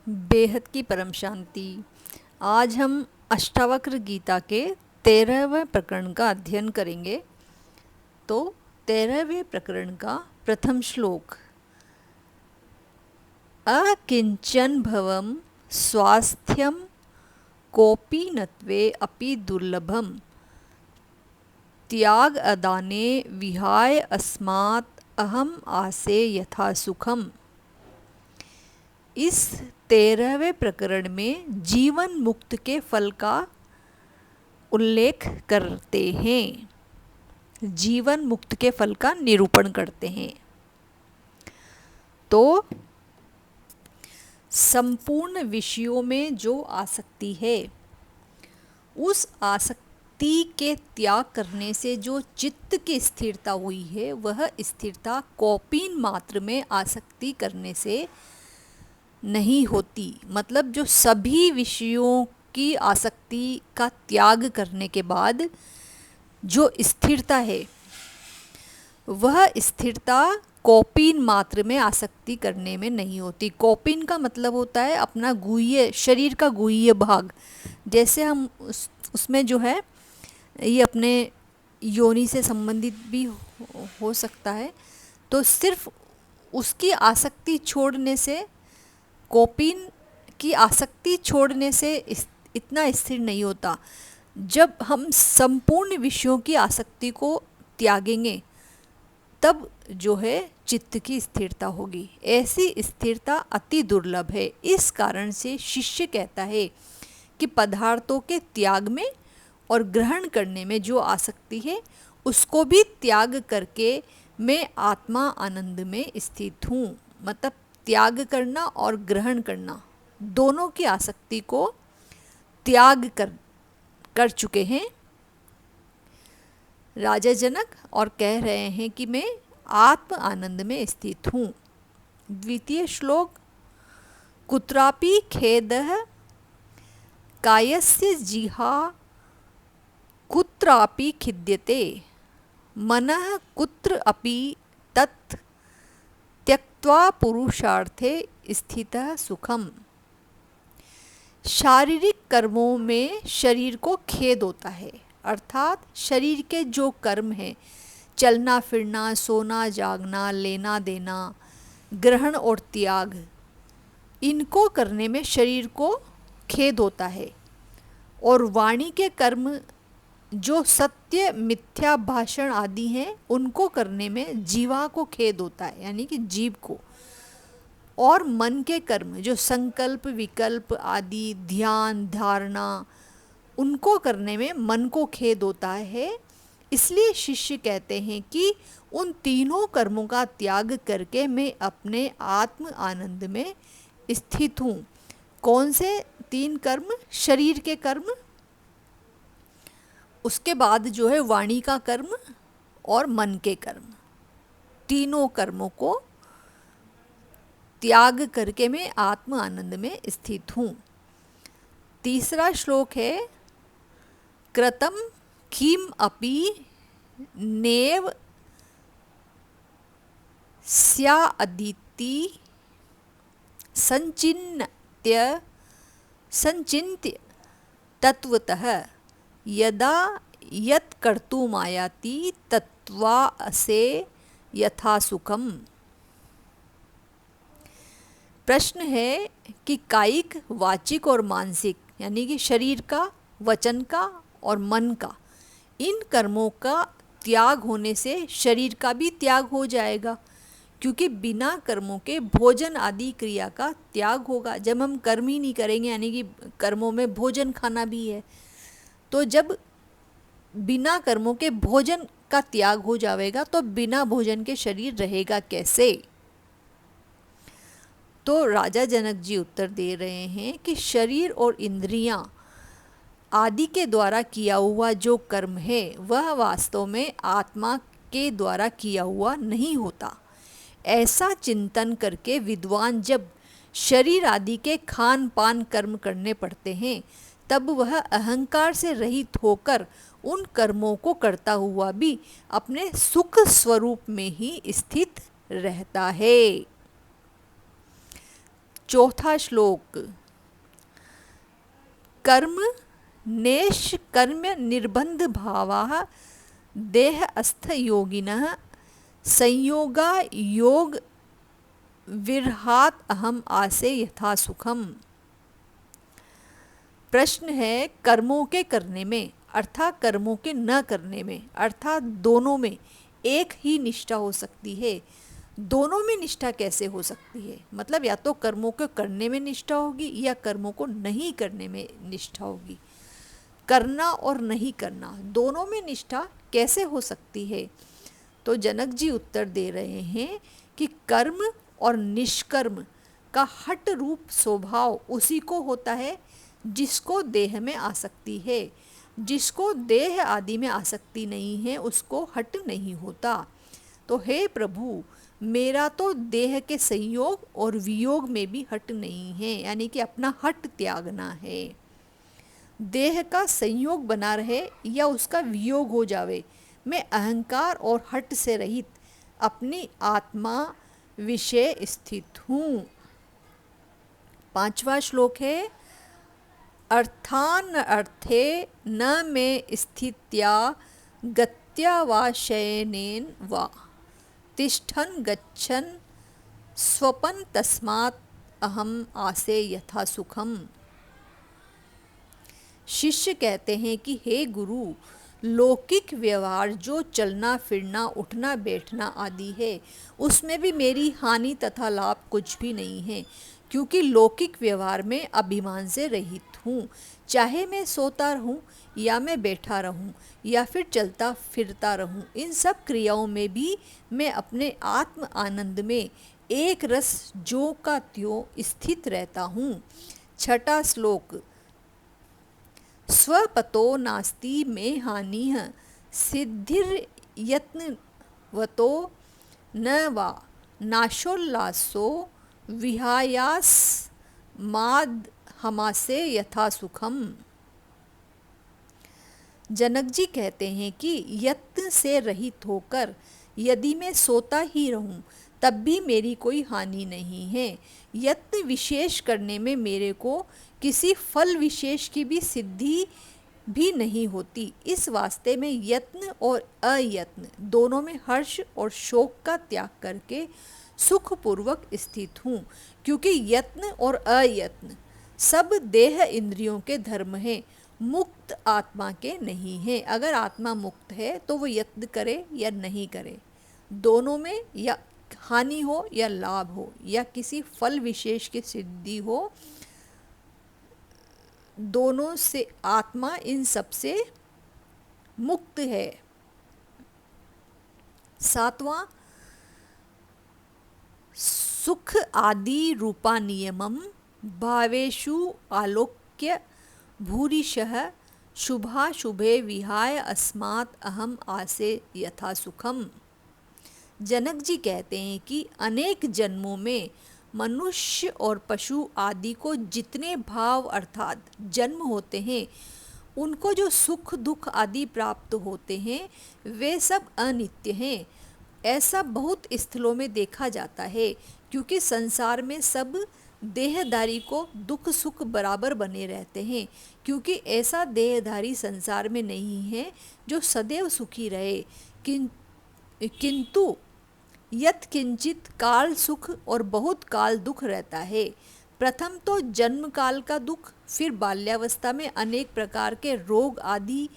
बेहद की परम शांति। आज हम अष्टावक्र गीता के 13वें प्रकरण का अध्ययन करेंगे। तो 13वें प्रकरण का प्रथम श्लोक। अकिंचन भवम स्वास्थ्यम कोपि नत्वे अपि दुर्लभम त्याग अदाने विहाय अस्मात् अहम आसे यथा सुखम। इस 13वें प्रकरण में जीवन मुक्त के फल का उल्लेख करते हैं, जीवन मुक्त के फल का निरूपण करते हैं। तो संपूर्ण विषयों में जो आसक्ति है, उस आसक्ति के त्याग करने से जो चित्त की स्थिरता हुई है, वह स्थिरता कौपीन मात्र में आसक्ति करने से नहीं होती। मतलब जो सभी विषयों की आसक्ति का त्याग करने के बाद जो स्थिरता है, वह स्थिरता कौपीन मात्र में आसक्ति करने में नहीं होती। कौपीन का मतलब होता है अपना गुह्य, शरीर का गुह्य भाग। जैसे हम उसमें जो है ये अपने योनि से संबंधित भी हो सकता है। तो सिर्फ उसकी आसक्ति छोड़ने से, कौपीन की आसक्ति छोड़ने से इतना स्थिर नहीं होता। जब हम संपूर्ण विषयों की आसक्ति को त्यागेंगे, तब जो है चित्त की स्थिरता होगी। ऐसी स्थिरता अति दुर्लभ है। इस कारण से शिष्य कहता है कि पदार्थों के त्याग में और ग्रहण करने में जो आसक्ति है, उसको भी त्याग करके मैं आत्मा आनंद में स्थित हूँ। मतलब त्याग करना और ग्रहण करना, दोनों की आसक्ति को त्याग कर चुके हैं राजा जनक, और कह रहे हैं कि मैं आत्म आनंद में स्थित हूँ। द्वितीय श्लोक। कुत्रापि खेदः कायस्य जिहा कुत्रापि खिद्यते मनः कुत्र अपि तत् त्यक्त्वा पुरुषार्थे स्थितः सुखम। शारीरिक कर्मों में शरीर को खेद होता है, अर्थात शरीर के जो कर्म हैं, चलना फिरना, सोना जागना, लेना देना, ग्रहण और त्याग, इनको करने में शरीर को खेद होता है। और वाणी के कर्म जो सत्य मिथ्या भाषण आदि हैं, उनको करने में जीवा को खेद होता है, यानी कि जीव को। और मन के कर्म जो संकल्प विकल्प आदि, ध्यान धारणा, उनको करने में मन को खेद होता है। इसलिए शिष्य कहते हैं कि उन तीनों कर्मों का त्याग करके मैं अपने आत्म आनंद में स्थित हूँ। कौन से तीन कर्म? शरीर के कर्म, उसके बाद जो है वाणी का कर्म और मन के कर्म। तीनों कर्मों को त्याग करके मैं आत्म आनंद में स्थित हूँ। तीसरा श्लोक है। कृतम किम अपि नेव स्या अदिति संचिन्त्य तत्वतः यदा यत् कर्तुमायाति तत्वा असे यथा सुखम। प्रश्न है कि कायिक, वाचिक और मानसिक, यानी कि शरीर का, वचन का और मन का, इन कर्मों का त्याग होने से शरीर का भी त्याग हो जाएगा, क्योंकि बिना कर्मों के भोजन आदि क्रिया का त्याग होगा। जब हम कर्म ही नहीं करेंगे, यानी कि कर्मों में भोजन खाना भी है, तो जब बिना कर्मों के भोजन का त्याग हो जाएगा, तो बिना भोजन के शरीर रहेगा कैसे? तो राजा जनक जी उत्तर दे रहे हैं कि शरीर और इंद्रियां आदि के द्वारा किया हुआ जो कर्म है, वह वास्तव में आत्मा के द्वारा किया हुआ नहीं होता। ऐसा चिंतन करके विद्वान जब शरीर आदि के खान पान कर्म करने पड़ते हैं, तब वह अहंकार से रहित होकर उन कर्मों को करता हुआ भी अपने सुख स्वरूप में ही स्थित रहता है। चौथा श्लोक, कर्म नेष्कर्म्य निर्बंध भावाः देहस्थ योगिनः संयोगा योग विरहात अहम आसे यथा सुखम। प्रश्न है, कर्मों के करने में अर्थात कर्मों के न करने में अर्थात दोनों में एक ही निष्ठा हो सकती है। दोनों में निष्ठा कैसे हो सकती है? मतलब या तो कर्मों को करने में निष्ठा होगी या कर्मों को नहीं करने में निष्ठा होगी। करना और नहीं करना दोनों में निष्ठा कैसे हो सकती है? तो जनक जी उत्तर दे रहे हैं कि कर्म और निष्कर्म का हट रूप स्वभाव उसी को होता है जिसको देह में आसक्ति है। जिसको देह आदि में आसक्ति नहीं है उसको हट नहीं होता। तो हे प्रभु, मेरा तो देह के संयोग और वियोग में भी हट नहीं है, यानी कि अपना हट त्यागना है। देह का संयोग बना रहे या उसका वियोग हो जावे, मैं अहंकार और हट से रहित अपनी आत्मा विषय स्थित हूँ। 5वां श्लोक है, अर्थान अर्थे न मे स्थित्या गत्या वा शयनेन वा तिष्ठन् गच्छन् स्वपन् तस्मात् अहम आसे यथा सुखम। शिष्य कहते हैं कि हे गुरु, लौकिक व्यवहार जो चलना फिरना उठना बैठना आदि है उसमें भी मेरी हानि तथा लाभ कुछ भी नहीं है, क्योंकि लौकिक व्यवहार में अभिमान से रहित हूँ। चाहे मैं सोता रहूँ या मैं बैठा रहूँ या फिर चलता फिरता रहूँ, इन सब क्रियाओं में भी मैं अपने आत्म आनंद में एक रस जो का त्यों स्थित रहता हूँ। 6वां श्लोक, स्वपतो नास्ति में हानिः सिद्धिर्यत्नवतो न वा नाशोल्लासो विहायास माद हमासे यथा सुखम। जनक जी कहते हैं कि यत्न से रहित होकर यदि मैं सोता ही रहूं तब भी मेरी कोई हानि नहीं है। यत्न विशेष करने में मेरे को किसी फल विशेष की भी सिद्धि भी नहीं होती। इस वास्ते में यत्न और अयत्न दोनों में हर्ष और शोक का त्याग करके सुखपूर्वक स्थित हूँ, क्योंकि यत्न और अयत्न सब देह इंद्रियों के धर्म हैं, मुक्त आत्मा के नहीं हैं। अगर आत्मा मुक्त है तो वो यत्न करे या नहीं करे, दोनों में या हानि हो या लाभ हो या किसी फल विशेष की सिद्धि हो, दोनों से आत्मा इन सब से मुक्त है। 7वां, सुख आदि रूपा नियमम भावेषु आलोक्य भूरिशः शुभाशुभे विहाय अस्मात् अहम आसे यथा सुखम। जनक जी कहते हैं कि अनेक जन्मों में मनुष्य और पशु आदि को जितने भाव अर्थात जन्म होते हैं, उनको जो सुख दुख आदि प्राप्त होते हैं वे सब अनित्य हैं। ऐसा बहुत स्थलों में देखा जाता है, क्योंकि संसार में सब देहधारी को दुख सुख बराबर बने रहते हैं, क्योंकि ऐसा देहधारी संसार में नहीं है जो सदैव सुखी रहे। किंतु यत् किंचित काल सुख और बहुत काल दुख रहता है। प्रथम तो जन्म काल का दुख, फिर बाल्यावस्था में अनेक प्रकार के रोग आदि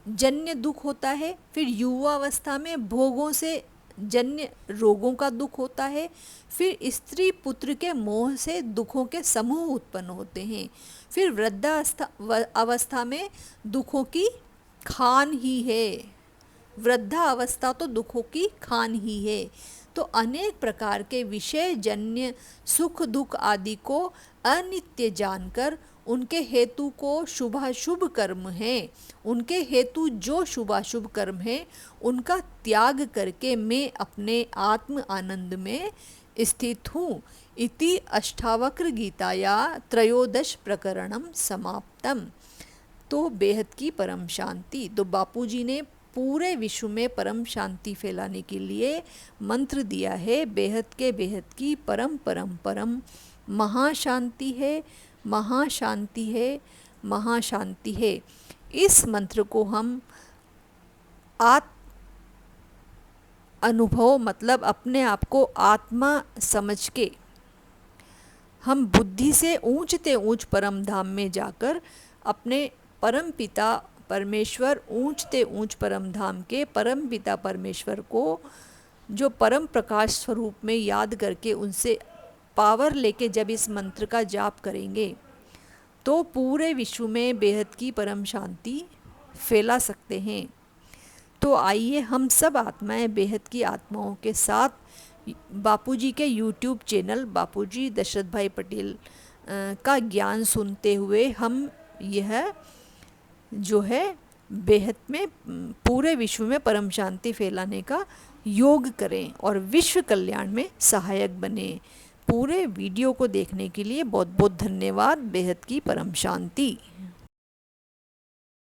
जन्य दुख होता है, फिर युवावस्था में भोगों से जन्य रोगों का दुख होता है, फिर स्त्री पुत्र के मोह से दुखों के समूह उत्पन्न होते हैं, फिर वृद्धावस्था में दुखों की खान ही है। वृद्धा अवस्था तो दुखों की खान ही है। तो अनेक प्रकार के विषय जन्य सुख दुख आदि को अनित्य जानकर उनके हेतु को शुभाशुभ कर्म है, उनके हेतु जो शुभाशुभ कर्म है उनका त्याग करके मैं अपने आत्म आनंद में स्थित हूँ। इति अष्टावक्र गीताया 13 प्रकरणम समाप्तम। तो बेहद की परम शांति। तो बापूजी ने पूरे विश्व में परम शांति फैलाने के लिए मंत्र दिया है, बेहद के बेहद की परम परम परम महाशांति है, महाशांति है, महाशांति है। इस मंत्र को हम अनुभव मतलब अपने आप को आत्मा समझ के हम बुद्धि से ऊंचते ऊंच परम धाम में जाकर अपने परम पिता परमेश्वर, ऊंचते ऊंच परम धाम के परम पिता परमेश्वर को जो परम प्रकाश स्वरूप में याद करके उनसे पावर लेके जब इस मंत्र का जाप करेंगे तो पूरे विश्व में बेहद की परम शांति फैला सकते हैं। तो आइए हम सब आत्माएं बेहद की आत्माओं के साथ बापूजी के यूट्यूब चैनल बापूजी दशरथ भाई पटेल का ज्ञान सुनते हुए हम यह जो है बेहद में पूरे विश्व में परम शांति फैलाने का योग करें और विश्व कल्याण में सहायक बने। पूरे वीडियो को देखने के लिए बहुत बहुत धन्यवाद। बेहद की परम शांति।